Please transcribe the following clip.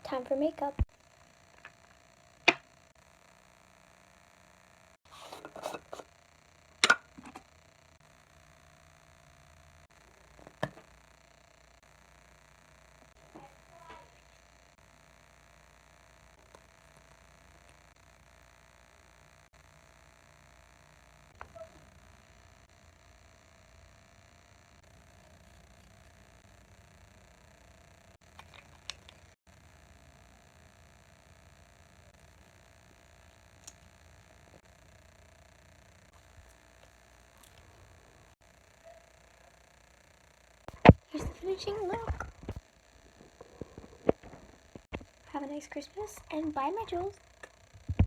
time for makeup. Here's the finishing look. Have a nice Christmas, and bye, my jewels.